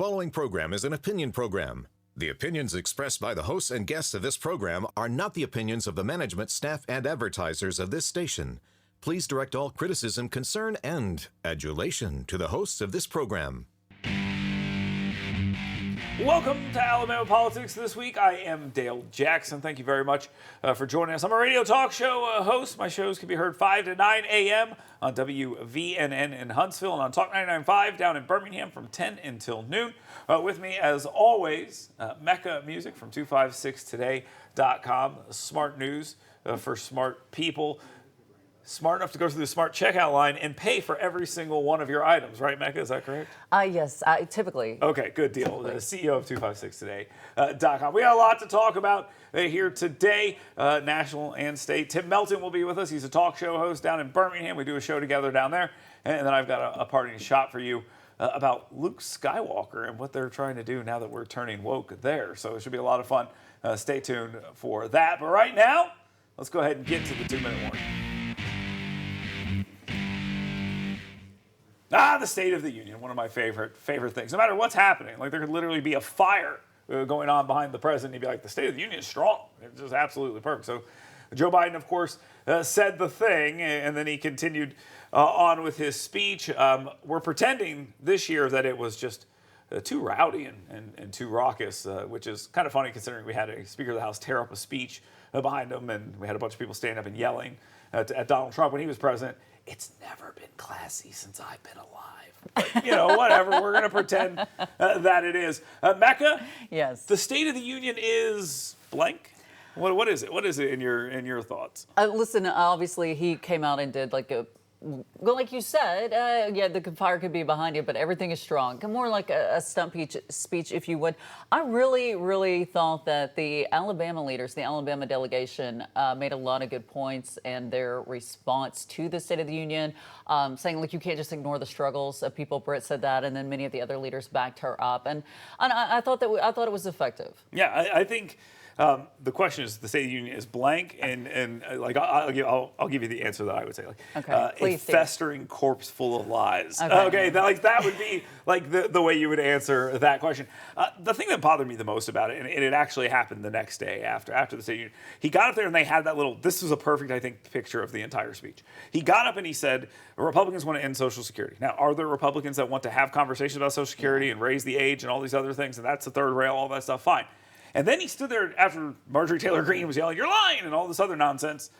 Following program is an opinion program. The opinions expressed by the hosts and guests of this program are not the opinions of the management, staff, and advertisers of this station. Please direct all criticism, concern, and adulation to the hosts of this program. Welcome to Alabama Politics This Week. I am Dale Jackson. Thank you very much for joining us. I'm a radio talk show host. My shows can be heard 5 to 9 a.m. on WVNN in Huntsville and on Talk 99.5 down in Birmingham from 10 until noon. With me, as always, Mecca Musick from 256today.com. Smart news for smart people. Smart enough to go through the smart checkout line and pay for every single one of your items, right, Mecca? Is that correct? Yes, typically. Okay, good deal. The CEO of 256today.com. We got a lot to talk about here today, national and state. Tim Melton will be with us. He's a talk show host down in Birmingham. We do a show together down there. And then I've got a parting shot for you about Luke Skywalker and what they're trying to do now that we're turning woke there. So it should be a lot of fun. Stay tuned for that. But right now, let's go ahead and get to the 2-minute warning. The State of the Union, one of my favorite things. No matter what's happening, like there could literally be a fire going on behind the president. He'd be like, the State of the Union is strong. It's just absolutely perfect. So Joe Biden, of course, said the thing, and then he continued on with his speech. We're pretending this year that it was just too rowdy and too raucous, which is kind of funny considering we had a Speaker of the House tear up a speech behind him, and we had a bunch of people standing up and yelling at Donald Trump when he was president. It's never been classy since I've been alive. But, whatever. We're going to pretend that it is. Mecca? Yes. The State of the Union is blank? What is it? What is it in your thoughts? Listen, obviously he came out and did like you said, the fire could be behind you, but everything is strong. More like a stump speech, if you would. I really, really thought that the Alabama leaders, the Alabama delegation, made a lot of good points and their response to the State of the Union, saying, you can't just ignore the struggles of people. Britt said that, and then many of the other leaders backed her up. And I thought it was effective. Yeah, I think... the question is, the State of the Union is blank, and I'll give you the answer that I would say, a festering corpse full of lies. Okay, that would be the way you would answer that question. The thing that bothered me the most about it, and it actually happened the next day after the State of the Union, he got up there and they had that this was a perfect, I think, picture of the entire speech. He got up and he said, Republicans want to end Social Security. Now, are there Republicans that want to have conversations about Social Security and raise the age and all these other things, and that's the third rail, all that stuff, fine. And then he stood there after Marjorie Taylor Greene was yelling, "You're lying," and all this other nonsense.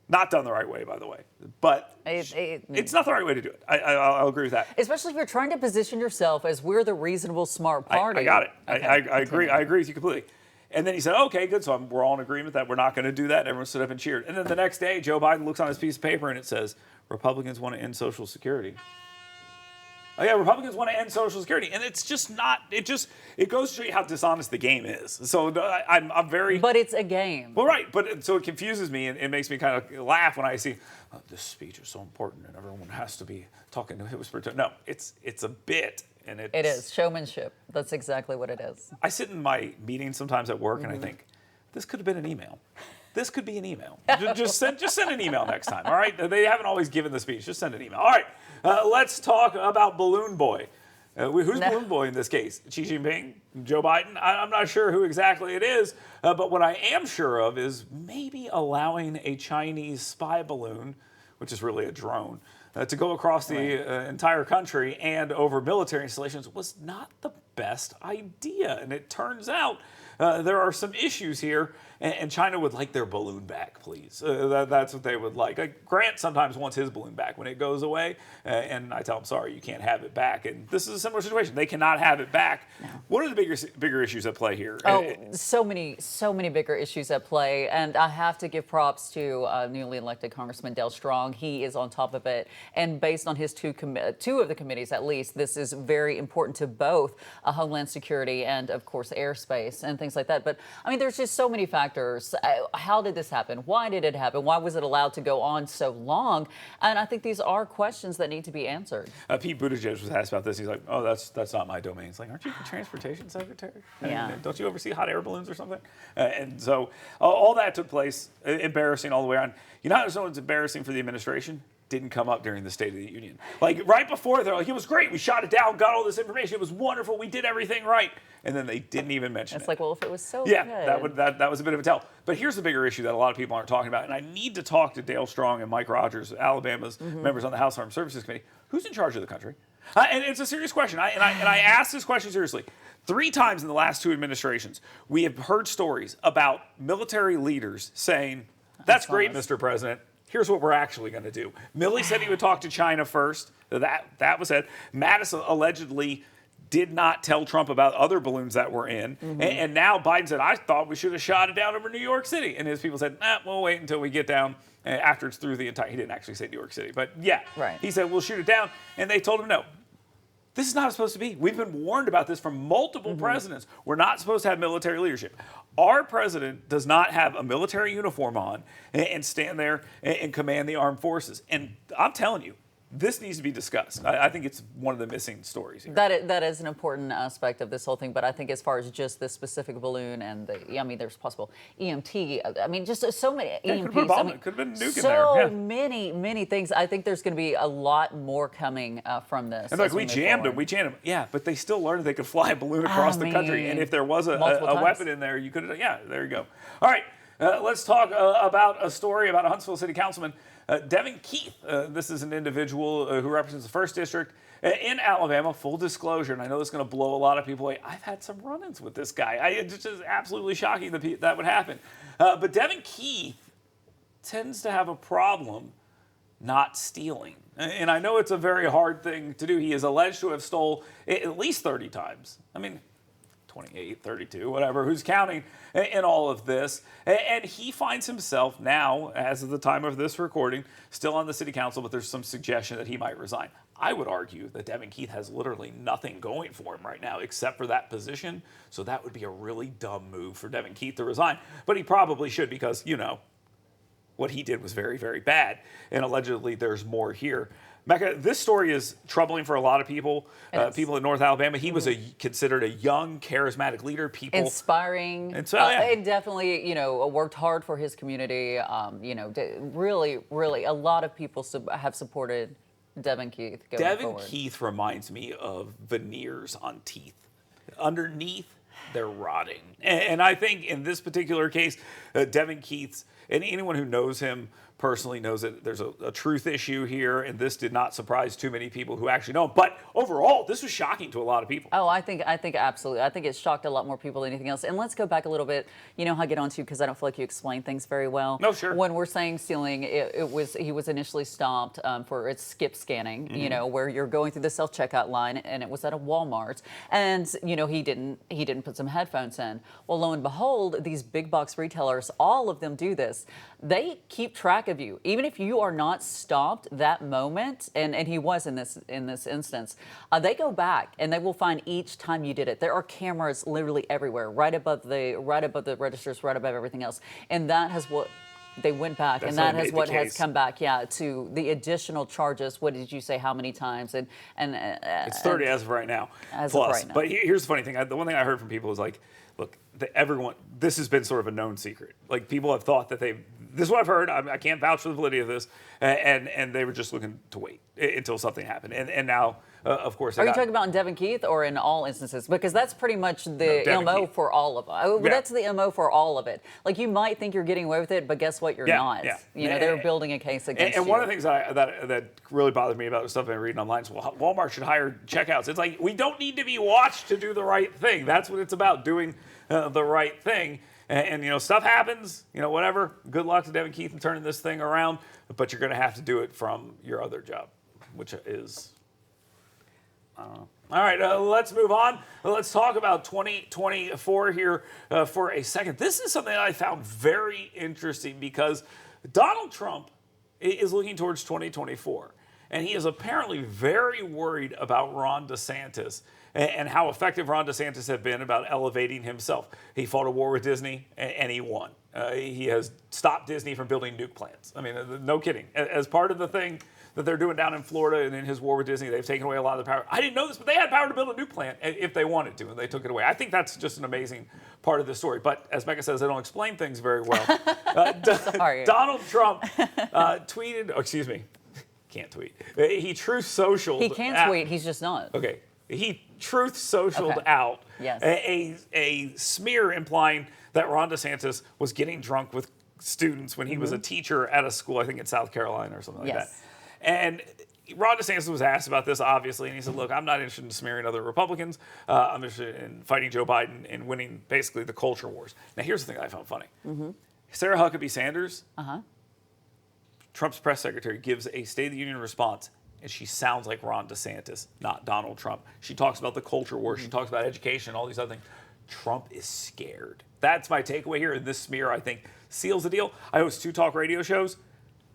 Not done the right way, by the way. But it's not the right way to do it. I'll agree with that. Especially if you're trying to position yourself as we're the reasonable, smart party. I got it. Okay. I agree. I agree with you completely. And then he said, okay, good, so we're all in agreement that we're not going to do that. Everyone stood up and cheered. And then the next day, Joe Biden looks on his piece of paper and it says, Republicans want to end Social Security. Oh, yeah, Republicans want to end Social Security, and it's just not. It goes to show you how dishonest the game is. So I'm very. But it's a game. Well, right, but so it confuses me and it makes me kind of laugh when I see this speech is so important and everyone has to be talking to whisper to. No, it's a bit, and it is showmanship. That's exactly what it is. I sit in my meetings sometimes at work and I think this could have been an email. This could be an email. Just send an email next time, all right? They haven't always given the speech. Just send an email. All right, let's talk about Balloon Boy. Who's Balloon Boy in this case? Xi Jinping? Joe Biden? I'm not sure who exactly it is, but what I am sure of is maybe allowing a Chinese spy balloon, which is really a drone, to go across the entire country and over military installations was not the best idea. And it turns out there are some issues here, and China would like their balloon back, please. That's what they would like. Grant sometimes wants his balloon back when it goes away, and I tell him, sorry, you can't have it back. And this is a similar situation. They cannot have it back. No. What are the bigger issues at play here? So many bigger issues at play, and I have to give props to newly elected Congressman Dale Strong. He is on top of it, and based on his two of the committees at least, this is very important to both Homeland Security and, of course, airspace and things like that. But I mean, there's just so many factors. How did this happen? Why did it happen? Why was it allowed to go on so long? And I think these are questions that need to be answered. Pete Buttigieg was asked about this. He's like, oh, that's not my domain. It's like, aren't you the transportation secretary? Yeah. And don't you oversee hot air balloons or something? And so all that took place, embarrassing all the way on. You know how it's embarrassing for the administration? didn't come up during the State of the Union. Like right before, they're like, it was great. We shot it down, got all this information. It was wonderful. We did everything right. And then they didn't even mention it. It's like, well, if it was so yeah, good. that was a bit of a tell. But here's the bigger issue that a lot of people aren't talking about. And I need to talk to Dale Strong and Mike Rogers, Alabama's members on the House Armed Services Committee. Who's in charge of the country? And it's a serious question. And I asked this question seriously. 3 times in the last 2 administrations, we have heard stories about military leaders saying, that's great, Mr. President. Here's what we're actually going to do. Milley said he would talk to China first. That was said. Mattis allegedly did not tell Trump about other balloons that were in. And now Biden said, I thought we should have shot it down over New York City. And his people said, we'll wait until we get down after it's through the entire, he didn't actually say New York City, but yeah. Right. He said, we'll shoot it down. And they told him no. This is not how it's supposed to be. We've been warned about this from multiple presidents. We're not supposed to have military leadership. Our president does not have a military uniform on and stand there and command the armed forces. And I'm telling you, this needs to be discussed. I think it's one of the missing stories here. That is an important aspect of this whole thing, but I think as far as just this specific balloon and there's possible EMT. I mean, just so many EMPs. Could have been a nuke in there. So many things. I think there's going to be a lot more coming from this. And like we jammed them. Yeah, but they still learned they could fly a balloon across the country. And if there was a weapon in there, you could have. Yeah, there you go. All right. Let's talk about a story about a Huntsville City Councilman, Devin Keith. This is an individual who represents the 1st District in Alabama. Full disclosure, and I know this is going to blow a lot of people away. I've had some run-ins with this guy. It's just absolutely shocking that would happen. But Devin Keith tends to have a problem not stealing. And I know it's a very hard thing to do. He is alleged to have stole at least 30 times. I mean, 28, 32, whatever, who's counting in all of this. And he finds himself now, as of the time of this recording, still on the city council, but there's some suggestion that he might resign. I would argue that Devin Keith has literally nothing going for him right now except for that position. So that would be a really dumb move for Devin Keith to resign. But he probably should because, what he did was very, very bad. And allegedly there's more here. Mecca, this story is troubling for a lot of people, people in North Alabama. He was considered a young, charismatic leader. Inspiring. And so, and definitely, worked hard for his community. Really, a lot of people have supported Devin Keith going forward. Keith reminds me of veneers on teeth. Underneath, they're rotting. And I think in this particular case, Devin Keith's, and anyone who knows him personally knows that there's a truth issue here, and this did not surprise too many people who actually know him. But overall, this was shocking to a lot of people. Oh, I think absolutely. I think it shocked a lot more people than anything else. And let's go back a little bit. You know how I get onto you because I don't feel like you explain things very well. No, sure. When we're saying stealing, he was initially stopped for its skip scanning. Where you're going through the self-checkout line, and it was at a Walmart, and he didn't put some headphones in. Well, lo and behold, these big box retailers, all of them do this. They keep track of you, even if you are not stopped that moment, and he was in this instance. They go back and they will find each time you did it. There are cameras literally everywhere, right above the registers, right above everything else, and that has what. They went back, and that is what has come back, to the additional charges. What did you say? How many times? And it's 30 as of right now. But here's the funny thing. The one thing I heard from people is like, look, everyone. This has been sort of a known secret. Like people have thought that this is what I've heard. I can't vouch for the validity of this, and they were just looking to wait until something happened. And now, of course, are you talking about in Devin Keith or in all instances? Because that's pretty much the MO Keith. For all of it. That's the MO for all of it. Like you might think you're getting away with it, but guess what? You're not. Yeah. They're building a case against you. And one of the things that really bothered me about the stuff I'm reading online is, well, Walmart should hire checkouts. It's like we don't need to be watched to do the right thing. That's what it's about, doing the right thing. And stuff happens, whatever. Good luck to Devin Keith in turning this thing around, but you're going to have to do it from your other job, which is, I don't know. All right, let's move on. Let's talk about 2024 here for a second. This is something that I found very interesting because Donald Trump is looking towards 2024, and he is apparently very worried about Ron DeSantis and how effective Ron DeSantis has been about elevating himself. He fought a war with Disney, and he won. He has stopped Disney from building nuke plants. I mean, no kidding. As part of the thing that they're doing down in Florida and in his war with Disney, they've taken away a lot of the power. I didn't know this, but they had power to build a nuke plant if they wanted to, and they took it away. I think that's just an amazing part of the story. But as Mecca says, they don't explain things very well. Sorry. Donald Trump tweeted, Can't tweet. He truth socialed. He can tweet. He's just not. Okay. He truth socialed out Yes. a smear implying that Ron DeSantis was getting drunk with students when he was a teacher at a school, I think in South Carolina or something like that. And Ron DeSantis was asked about this, obviously, and he said, look, I'm not interested in smearing other Republicans. I'm interested in fighting Joe Biden and winning basically the culture wars. Now, here's the thing that I found funny. Sarah Huckabee Sanders, Trump's press secretary, gives a State of the Union response, and she sounds like Ron DeSantis, not Donald Trump. She talks about the culture war. She talks about education, all these other things. Trump is scared. That's my takeaway here. And this smear, I think, seals the deal. I host 2 talk radio shows.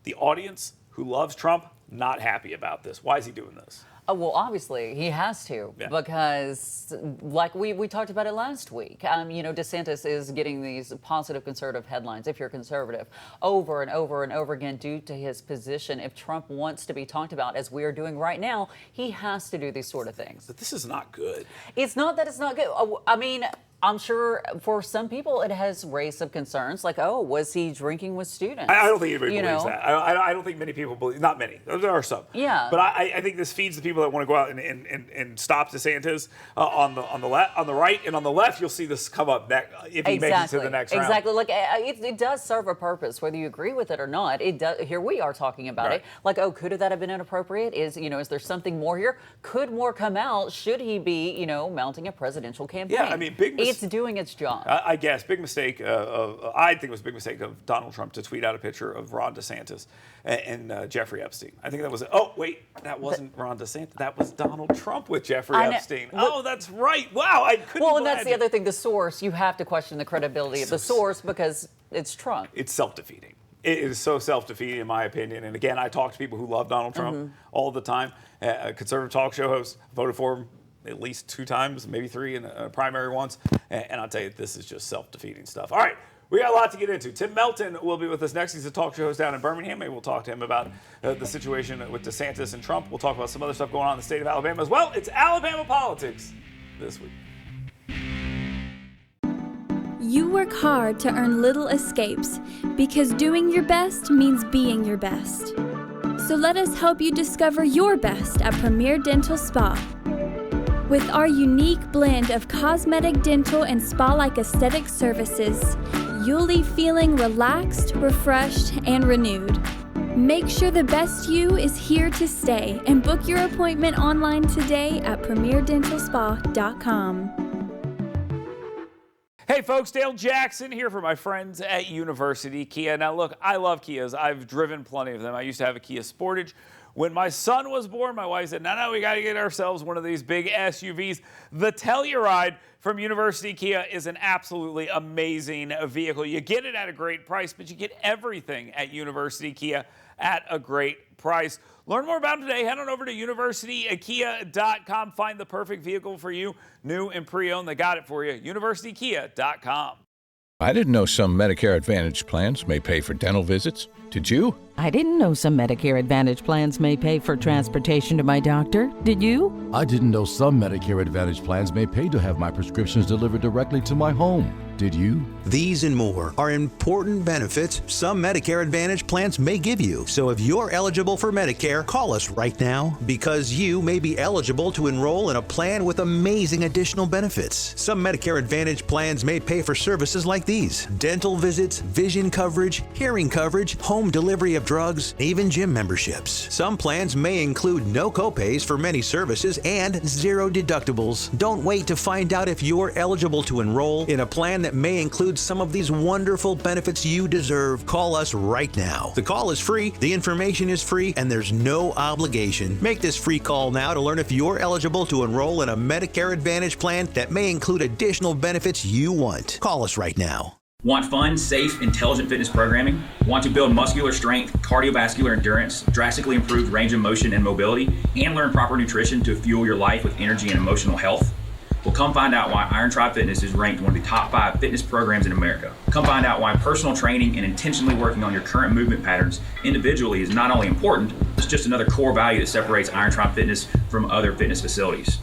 The audience who loves Trump, not happy about this. Why is he doing this? Well, obviously, he has to, because like we talked about it last week, DeSantis is getting these positive conservative headlines, if you're conservative, over and over and over again due to his position. If Trump wants to be talked about, as we are doing right now, he has to do these sort of things. But this is not good. It's not that it's not good. I mean, I'm sure for some people it has raised some concerns, like, oh, was he drinking with students? I don't think anybody believes that. I don't think many people believe. Not many. There are some. Yeah. But I think this feeds the people that want to go out and stop DeSantis on the right, and on the left you'll see this come up if he makes it to the next round. Exactly. Like it does serve a purpose, whether you agree with it or not. It does. Here we are talking about it. Like, oh, could that have been inappropriate? Is there something more here? Could more come out? Should he be mounting a presidential campaign? Yeah. I mean, it's doing its job. I guess big mistake. I think it was a big mistake of Donald Trump to tweet out a picture of Ron DeSantis and Jeffrey Epstein. I think that was. Oh wait, that wasn't Ron DeSantis. That was Donald Trump with Jeffrey Epstein. Oh, that's right. Wow, I couldn't. Well, and that's the other thing. The source. You have to question the credibility of the source because it's Trump. It's self-defeating. It is so self-defeating, in my opinion. And again, I talk to people who love Donald Trump all the time. A conservative talk show host, voted for him at least 2 times, maybe 3 in a primary once. And I'll tell you, this is just self-defeating stuff. All right, we got a lot to get into. Tim Melton will be with us next. He's a talk show host down in Birmingham. Maybe we'll talk to him about the situation with DeSantis and Trump. We'll talk about some other stuff going on in the state of Alabama as well. It's Alabama politics this week. You work hard to earn little escapes because doing your best means being your best. So let us help you discover your best at Premier Dental Spa. With our unique blend of cosmetic, dental, and spa-like aesthetic services, you'll leave feeling relaxed, refreshed, and renewed. Make sure the best you is here to stay and book your appointment online today at premierdentalspa.com. Hey folks, Dale Jackson here for my friends at University Kia. Now look, I love Kias. I've driven plenty of them. I used to have a Kia Sportage. When my son was born, my wife said, no, we got to get ourselves one of these big SUVs. The Telluride from University Kia is an absolutely amazing vehicle. You get it at a great price, but you get everything at University Kia at a great price. Learn more about them today. Head on over to universitykia.com. Find the perfect vehicle for you, new and pre-owned. They got it for you. universitykia.com. I didn't know some Medicare Advantage plans may pay for dental visits. Did you? I didn't know some Medicare Advantage plans may pay for transportation to my doctor. Did you? I didn't know some Medicare Advantage plans may pay to have my prescriptions delivered directly to my home. Did you? These and more are important benefits some Medicare Advantage plans may give you. So if you're eligible for Medicare, call us right now because you may be eligible to enroll in a plan with amazing additional benefits. Some Medicare Advantage plans may pay for services like these: dental visits, vision coverage, hearing coverage, home delivery of drugs, even gym memberships. Some plans may include no copays for many services and 0 deductibles. Don't wait to find out if you're eligible to enroll in a plan that may include some of these wonderful benefits you deserve. Call us right now. The call is free, the information is free, and there's no obligation. Make this free call now to learn if you're eligible to enroll in a Medicare Advantage plan that may include additional benefits you want. Call us right now. Want fun, safe, intelligent fitness programming? Want to build muscular strength, cardiovascular endurance, drastically improve range of motion and mobility, and learn proper nutrition to fuel your life with energy and emotional health? Well, come find out why Iron Tribe Fitness is ranked one of the top 5 fitness programs in America. Come find out why personal training and intentionally working on your current movement patterns individually is not only important, it's just another core value that separates Iron Tribe Fitness from other fitness facilities.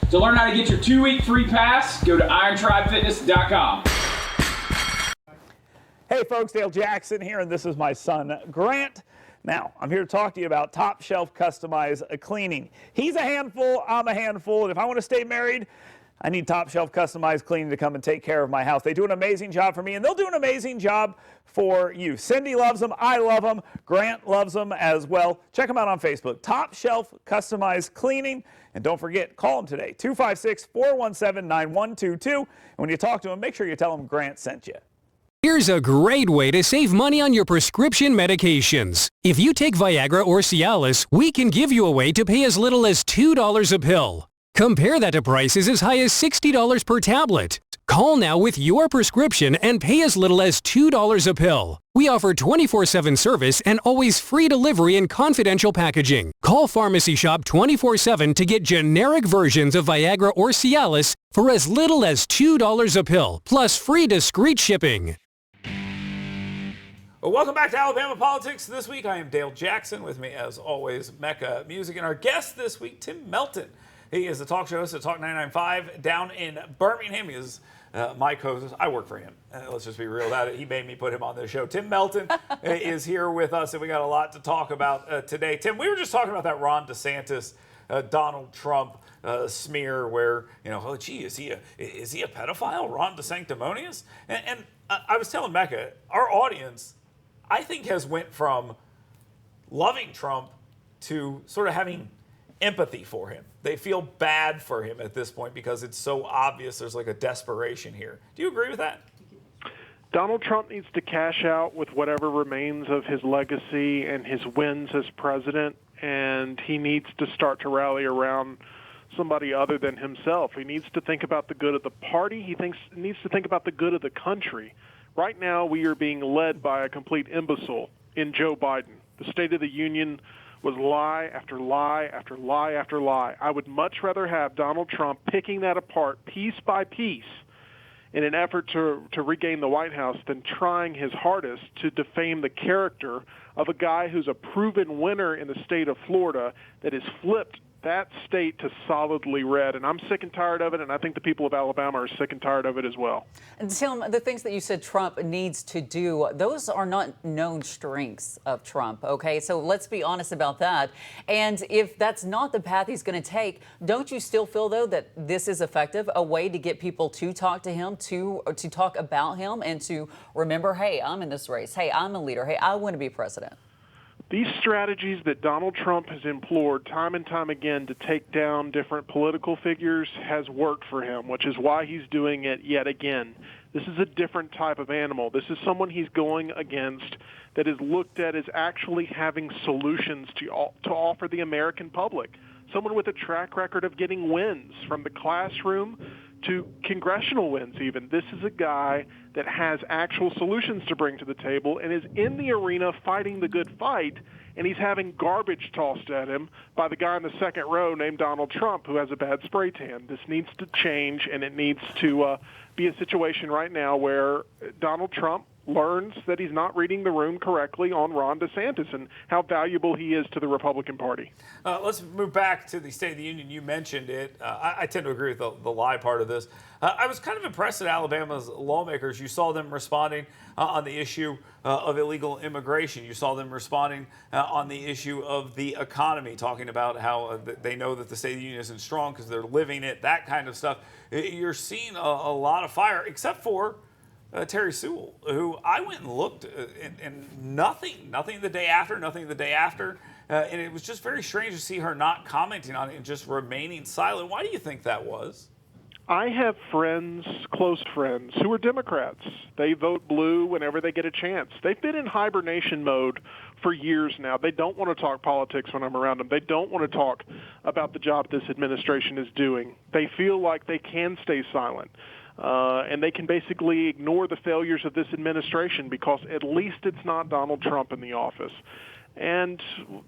To learn how to get your 2-week free pass, go to irontribefitness.com. Hey folks, Dale Jackson here, and this is my son Grant. Now, I'm here to talk to you about Top Shelf Customized Cleaning. He's a handful, I'm a handful, and if I want to stay married, I need Top Shelf Customized Cleaning to come and take care of my house. They do an amazing job for me, and they'll do an amazing job for you. Cindy loves them. I love them. Grant loves them as well. Check them out on Facebook. Top Shelf Customized Cleaning. And don't forget, call them today, 256-417-9122. And when you talk to them, make sure you tell them Grant sent you. Here's a great way to save money on your prescription medications. If you take Viagra or Cialis, we can give you a way to pay as little as $2 a pill. Compare that to prices as high as $60 per tablet. Call now with your prescription and pay as little as $2 a pill. We offer 24/7 service and always free delivery and confidential packaging. Call Pharmacy Shop 24/7 to get generic versions of Viagra or Cialis for as little as $2 a pill, plus free discreet shipping. Well, welcome back to Alabama Politics. This week, I am Dale Jackson. With me, as always, Mecca Music. And our guest this week, Tim Melton. He is a talk show host at Talk 99.5 down in Birmingham. He is my co-host. I work for him. Let's just be real about it. He made me put him on this show. Tim Melton is here with us, and we got a lot to talk about today. Tim, we were just talking about that Ron DeSantis, Donald Trump smear where, oh, gee, is he a pedophile? Ron DeSanctimonious? And I was telling Mecca, our audience, I think, has went from loving Trump to sort of having empathy for him. They feel bad for him at this point because it's so obvious there's like a desperation here. Do you agree with that? Donald Trump needs to cash out with whatever remains of his legacy and his wins as president, and he needs to start to rally around somebody other than himself. He needs to think about the good of the party. He needs to think about the good of the country. Right now, we are being led by a complete imbecile in Joe Biden. The State of the Union was lie after lie after lie after lie. I would much rather have Donald Trump picking that apart piece by piece in an effort to regain the White House than trying his hardest to defame the character of a guy who's a proven winner in the state of Florida that has flipped that state to solidly red. And I'm sick and tired of it, and I think the people of Alabama are sick and tired of it as well. And Tim, the things that you said Trump needs to do, those are not known strengths of Trump, okay? So let's be honest about that. And if that's not the path he's going to take, don't you still feel, though, that this is effective, a way to get people to talk to him, to talk about him, and to remember, hey, I'm in this race. Hey, I'm a leader. Hey, I want to be president. These strategies that Donald Trump has employed time and time again to take down different political figures has worked for him, which is why he's doing it yet again. This is a different type of animal. This is someone he's going against that is looked at as actually having solutions to offer the American public. Someone with a track record of getting wins from the classroom to congressional wins even. This is a guy that has actual solutions to bring to the table and is in the arena fighting the good fight, and he's having garbage tossed at him by the guy in the second row named Donald Trump who has a bad spray tan. This needs to change, and it needs to be a situation right now where Donald Trump learns that he's not reading the room correctly on Ron DeSantis and how valuable he is to the Republican Party. Let's move back to the State of the Union. You mentioned it. I tend to agree with the lie part of this. I was kind of impressed at Alabama's lawmakers. You saw them responding on the issue of illegal immigration. You saw them responding on the issue of the economy, talking about how they know that the State of the Union isn't strong because they're living it, that kind of stuff. You're seeing a lot of fire, except for Terry Sewell, who I went and looked, and nothing the day after, and it was just very strange to see her not commenting on it and just remaining silent. Why do you think that was? I have friends, close friends, who are Democrats. They vote blue whenever they get a chance. They've been in hibernation mode for years now. They don't want to talk politics when I'm around them. They don't want to talk about the job this administration is doing. They feel like they can stay silent. And they can basically ignore the failures of this administration because at least it's not Donald Trump in the office. And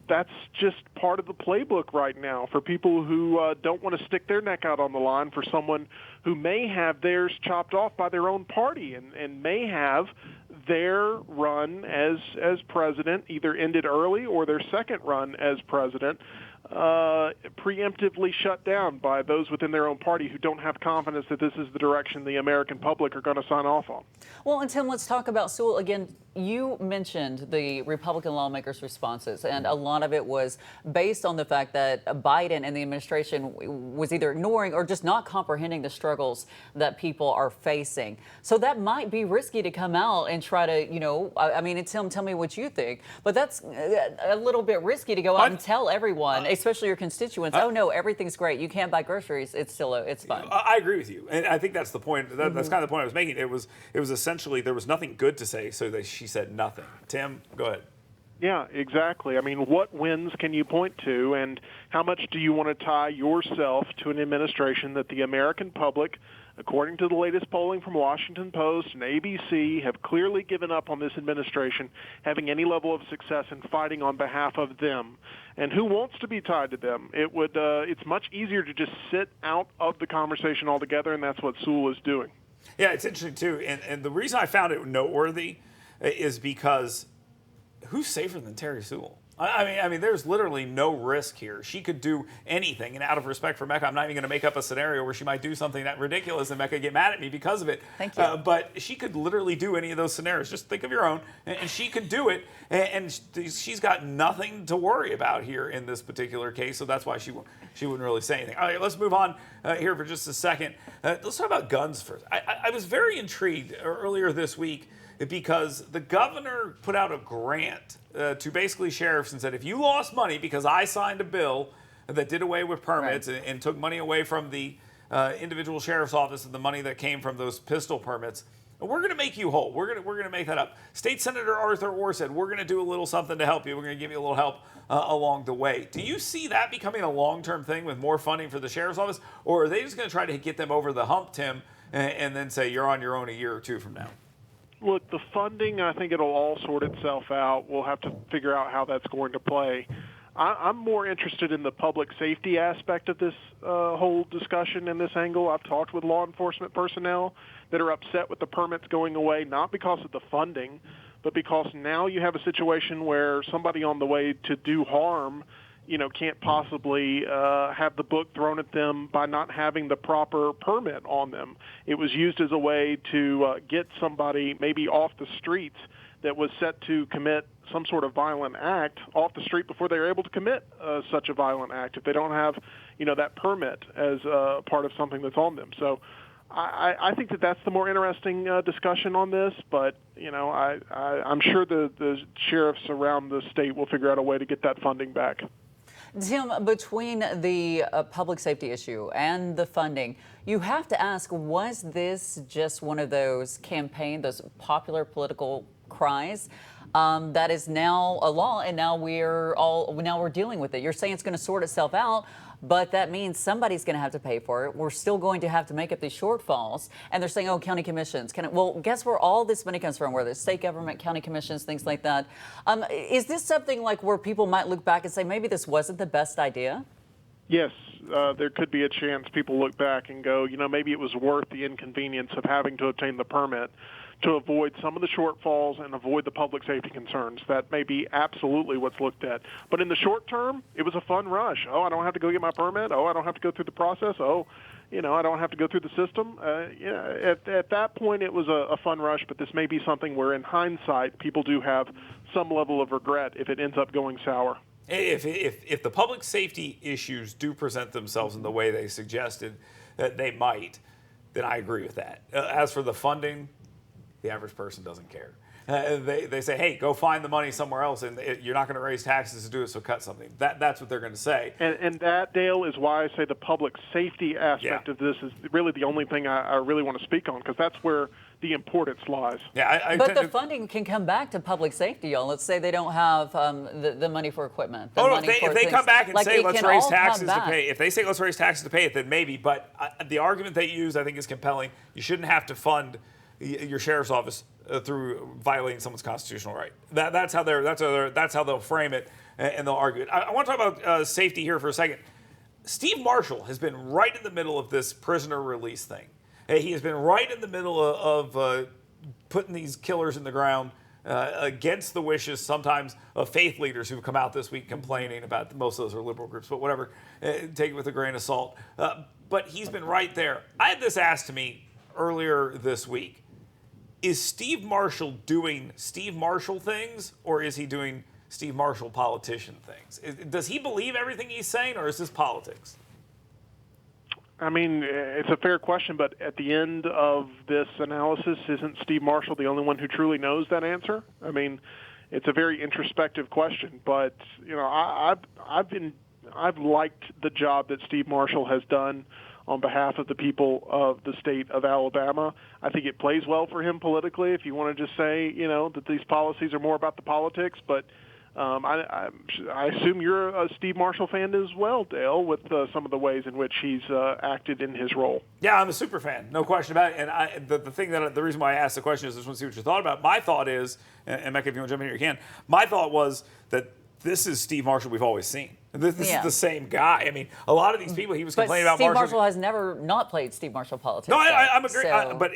that's just part of the playbook right now for people who don't want to stick their neck out on the line for someone who may have theirs chopped off by their own party and may have their run as president either ended early or their second run as president preemptively shut down by those within their own party who don't have confidence that this is the direction the American public are going to sign off on. Well, and Tim, let's talk about Sewell again. you mentioned the Republican lawmakers' responses, and a lot of it was based on the fact that Biden and the administration was either ignoring or just not comprehending the struggles that people are facing. So that might be risky to come out and try to, I mean, tell me what you think. But that's a little bit risky to go out and tell everyone, especially your constituents, oh no, everything's great. You can't buy groceries. It's fine. I agree with you, and I think that's the point. That's kind of the point I was making. It was essentially there was nothing good to say, so she said nothing. Tim, go ahead. Yeah, exactly. I mean, what wins can you point to, and how much do you want to tie yourself to an administration that the American public, according to the latest polling from Washington Post and ABC, have clearly given up on this administration having any level of success in fighting on behalf of them? And who wants to be tied to them? It's much easier to just sit out of the conversation altogether, and that's what Sewell is doing. Yeah, it's interesting too, and the reason I found it noteworthy is because who's safer than Terry Sewell? I mean, there's literally no risk here. She could do anything, and out of respect for Mecca, I'm not even going to make up a scenario where she might do something that ridiculous and Mecca get mad at me because of it. Thank you. But she could literally do any of those scenarios. Just think of your own, and she could do it, and she's got nothing to worry about here in this particular case, so that's why she wouldn't really say anything. All right, let's move on here for just a second. Let's talk about guns first. I was very intrigued earlier this week because the governor put out a grant to basically sheriffs and said, if you lost money because I signed a bill that did away with permits and took money away from the individual sheriff's office and the money that came from those pistol permits, we're going to make you whole. We're going to make that up. State Senator Arthur Orr said, we're going to do a little something to help you. We're going to give you a little help along the way. Do you see that becoming a long-term thing with more funding for the sheriff's office, or are they just going to try to get them over the hump, Tim, and then say you're on your own a year or two from now? Look, the funding, I think it'll all sort itself out. We'll have to figure out how that's going to play. I'm more interested in the public safety aspect of this whole discussion and this angle. I've talked with law enforcement personnel that are upset with the permits going away, not because of the funding, but because now you have a situation where somebody on the way to do harm can't possibly have the book thrown at them by not having the proper permit on them. It was used as a way to get somebody maybe off the streets that was set to commit some sort of violent act off the street before they were able to commit such a violent act if they don't have, that permit as part of something that's on them. So I think that's the more interesting discussion on this, but, I'm sure the sheriffs around the state will figure out a way to get that funding back. Tim, between the public safety issue and the funding, you have to ask, was this just one of those those popular political cries that is now a law, and now we're dealing with it? You're saying it's going to sort itself out, but that means somebody's going to have to pay for it. We're still going to have to make up these shortfalls. And they're saying, oh, county commissions. Well, guess where all this money comes from, whether it's state government, county commissions, things like that. Is this something like where people might look back and say, maybe this wasn't the best idea? Yes, there could be a chance people look back and go, maybe it was worth the inconvenience of having to obtain the permit to avoid some of the shortfalls and avoid the public safety concerns. That may be absolutely what's looked at. But in the short term, it was a fun rush. Oh, I don't have to go get my permit. Oh, I don't have to go through the process. Oh, I don't have to go through the system. At that point, it was a fun rush, but this may be something where in hindsight, people do have some level of regret if it ends up going sour. If the public safety issues do present themselves in the way they suggested that they might, then I agree with that. As for the funding, the average person doesn't care. They say, hey, go find the money somewhere else, and you're not going to raise taxes to do it, so cut something. That's what they're going to say. And that, Dale, is why I say the public safety aspect of this is really the only thing I really want to speak on, because that's where the importance lies. Yeah, but the funding can come back to public safety, y'all. Let's say they don't have the money for equipment. If they come back and say, let's raise taxes to pay, if they say, let's raise taxes to pay it, then maybe. But the argument they use, I think, is compelling. You shouldn't have to fund your sheriff's office through violating someone's constitutional right. That's how they'll frame it, and they'll argue it. I want to talk about safety here for a second. Steve Marshall has been right in the middle of this prisoner release thing. He has been right in the middle of putting these killers in the ground against the wishes sometimes of faith leaders who've come out this week complaining about, most of those are liberal groups, but whatever, take it with a grain of salt. But he's been right there. I had this asked to me earlier this week. is Steve Marshall doing Steve Marshall things, or is he doing Steve Marshall politician things? Does he believe everything he's saying, or is this politics? I mean, it's a fair question, but at the end of this analysis, isn't Steve Marshall the only one who truly knows that answer? I mean, it's a very introspective question, but you know, I've liked the job that Steve Marshall has done on behalf of the people of the state of Alabama. I think it plays well for him politically, if you want to just say, you know, that these policies are more about the politics, but I assume you're a Steve Marshall fan as well, Dale, with some of the ways in which he's acted in his role. Yeah, I'm a super fan, no question about it. And the reason why I asked the question is I just want to see what you thought about it. My thought is, and Mecca, if you want to jump in here, you can. My thought was that this is Steve Marshall we've always seen. This is the same guy. I mean, a lot of these people he was complaining about. Steve Marshall has never not played Steve Marshall politics. No, I'm agree. So. But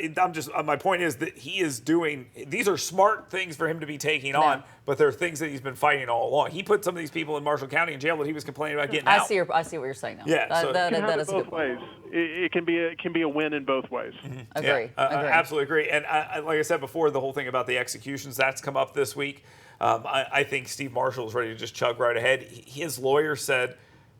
my point is that he is doing. These are smart things for him to be taking on, but they're things that he's been fighting all along. He put some of these people in Marshall County in jail that he was complaining about getting out. I see what you're saying now. Yeah, that is both ways. It can be a win in both ways. Mm-hmm. Agree. Absolutely agree. And like I said before, the whole thing about the executions that's come up this week. I think Steve Marshall is ready to just chug right ahead. His lawyer said,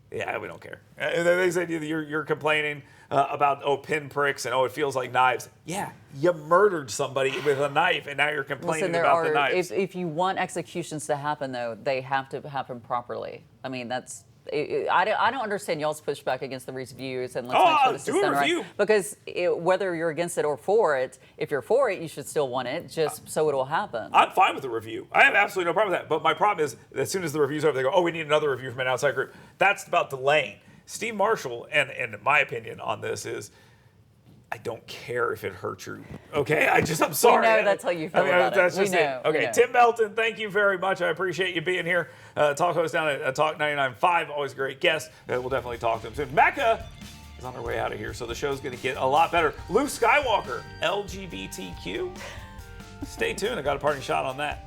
"Yeah, we don't care." They said you're complaining about pinpricks and it feels like knives. Yeah, you murdered somebody with a knife, and now you're complaining about the knives. If you want executions to happen, though, they have to happen properly. I mean, that's. I don't understand y'all's pushback against the reviews and let's make sure this is done right. Because whether you're against it or for it, if you're for it, you should still want it just so it will happen. I'm fine with the review. I have absolutely no problem with that. But my problem is, as soon as the review's over, they go, we need another review from an outside group. That's about delaying. Steve Marshall, and my opinion on this is, I don't care if it hurts you. Okay, I'm sorry. We know that's how you feel about that's it. Just it. Okay, Tim Melton, thank you very much. I appreciate you being here. Talk host down at Talk 99.5, always a great guest. We'll definitely talk to him soon. Mecca is on her way out of here, so the show's going to get a lot better. Luke Skywalker, LGBTQ. Stay tuned. I got a parting shot on that.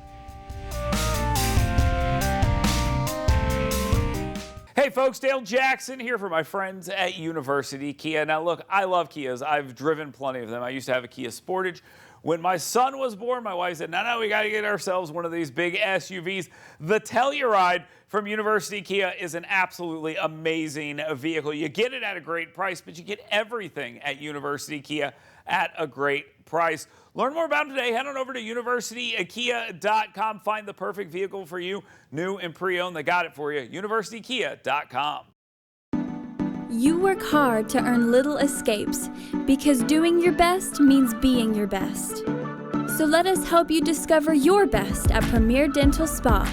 Hey folks, Dale Jackson here for my friends at University Kia. Now look, I love Kias. I've driven plenty of them. I used to have a Kia Sportage. When my son was born, my wife said, no, we got to get ourselves one of these big SUVs. The Telluride from University Kia is an absolutely amazing vehicle. You get it at a great price, but you get everything at University Kia at a great price. Learn more about them today. Head on over to universitykia.com. Find the perfect vehicle for you, new and pre-owned. They got it for you. universitykia.com. You work hard to earn little escapes because doing your best means being your best. So let us help you discover your best at Premier Dental Spa.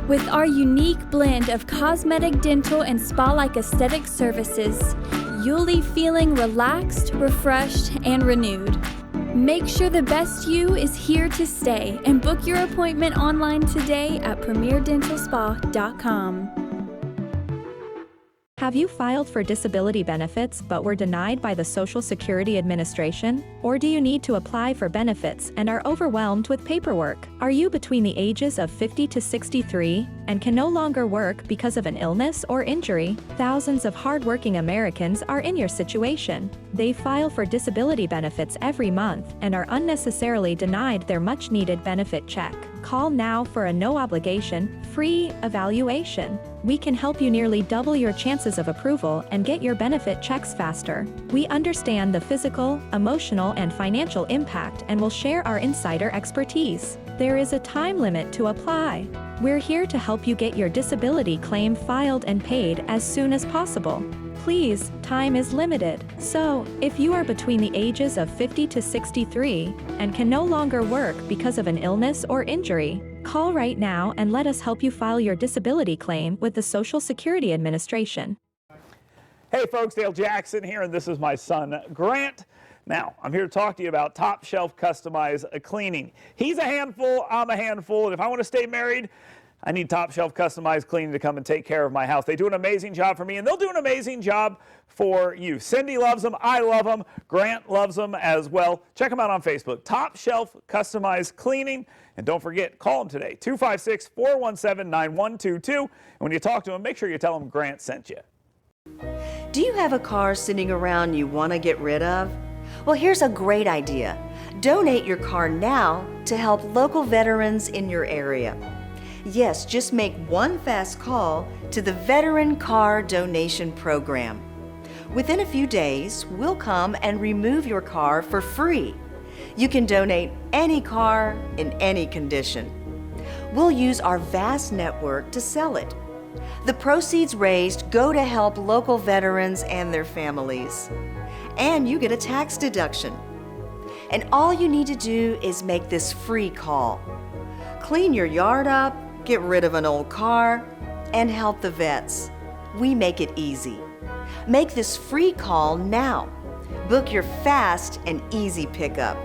With our unique blend of cosmetic, dental, and spa-like aesthetic services, you'll leave feeling relaxed, refreshed, and renewed. Make sure the best you is here to stay and book your appointment online today at premierdentalspa.com. Have you filed for disability benefits but were denied by the Social Security Administration? Or do you need to apply for benefits and are overwhelmed with paperwork? Are you between the ages of 50 to 63 and can no longer work because of an illness or injury? Thousands of hardworking Americans are in your situation. They file for disability benefits every month and are unnecessarily denied their much-needed benefit check. Call now for a no-obligation, free evaluation. We can help you nearly double your chances of approval and get your benefit checks faster. We understand the physical, emotional, and financial impact and will share our insider expertise. There is a time limit to apply. We're here to help you get your disability claim filed and paid as soon as possible. Please, time is limited. So, if you are between the ages of 50 to 63 and can no longer work because of an illness or injury, call right now and let us help you file your disability claim with the Social Security Administration. Hey folks, Dale Jackson here, and this is my son, Grant. Now, I'm here to talk to you about Top Shelf Customized Cleaning. He's a handful, I'm a handful, and if I want to stay married, I need Top Shelf Customized Cleaning to come and take care of my house. They do an amazing job for me, and they'll do an amazing job for you. Cindy loves them. I love them. Grant loves them as well. Check them out on Facebook. Top Shelf Customized Cleaning. And don't forget, call them today, 256-417-9122. And when you talk to them, make sure you tell them Grant sent you. Do you have a car sitting around you want to get rid of? Well, here's a great idea. Donate your car now to help local veterans in your area. Yes, just make one fast call to the Veteran Car Donation Program. Within a few days, we'll come and remove your car for free. You can donate any car in any condition. We'll use our vast network to sell it. The proceeds raised go to help local veterans and their families. And you get a tax deduction. And all you need to do is make this free call. Clean your yard up, get rid of an old car, and help the vets. We make it easy. Make this free call now. Book your fast and easy pickup.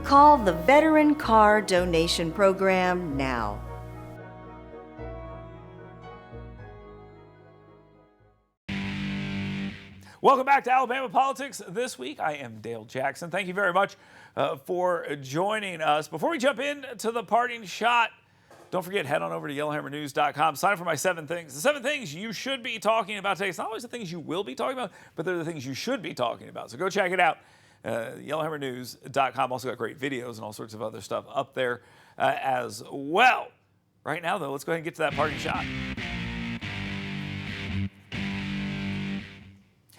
Call the Veteran Car Donation Program now. Welcome back to Alabama Politics This Week. I am Dale Jackson. Thank you very much for joining us. Before we jump into the parting shot, don't forget, head on over to yellowhammernews.com. Sign up for my 7 things. The 7 things you should be talking about today. It's not always the things you will be talking about, but they're the things you should be talking about. So go check it out. Yellowhammernews.com. Also got great videos and all sorts of other stuff up there as well. Right now, though, let's go ahead and get to that parting shot.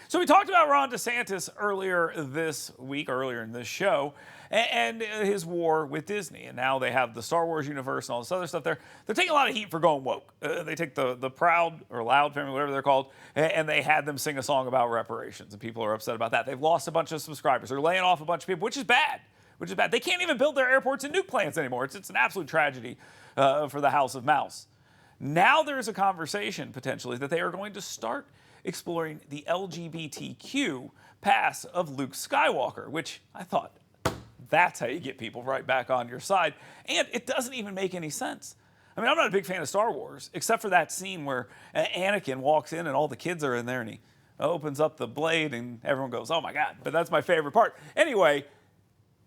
So we talked about Ron DeSantis earlier in this show, and his war with Disney. And now they have the Star Wars universe and all this other stuff there. They're taking a lot of heat for going woke. They take the Proud or Loud family, whatever they're called, and they had them sing a song about reparations. And people are upset about that. They've lost a bunch of subscribers. They're laying off a bunch of people, which is bad. They can't even build their airports and nuke plants anymore. It's an absolute tragedy for the House of Mouse. Now there's a conversation, potentially, that they are going to start exploring the LGBTQ pass of Luke Skywalker, which I thought, that's how you get people right back on your side. And it doesn't even make any sense. I mean, I'm not a big fan of Star Wars, except for that scene where Anakin walks in and all the kids are in there and he opens up the blade and everyone goes, oh my God, but that's my favorite part. Anyway,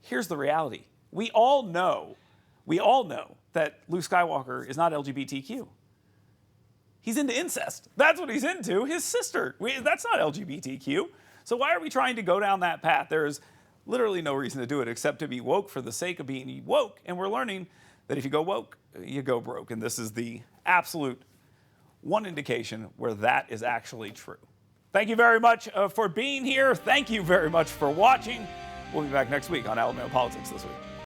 here's the reality. We all know that Luke Skywalker is not LGBTQ. He's into incest. That's what he's into. His sister. That's not LGBTQ. So why are we trying to go down that path? There is literally no reason to do it except to be woke for the sake of being woke. And we're learning that if you go woke, you go broke. And this is the absolute one indication where that is actually true. Thank you very much for being here. Thank you very much for watching. We'll be back next week on Alabama Politics This Week.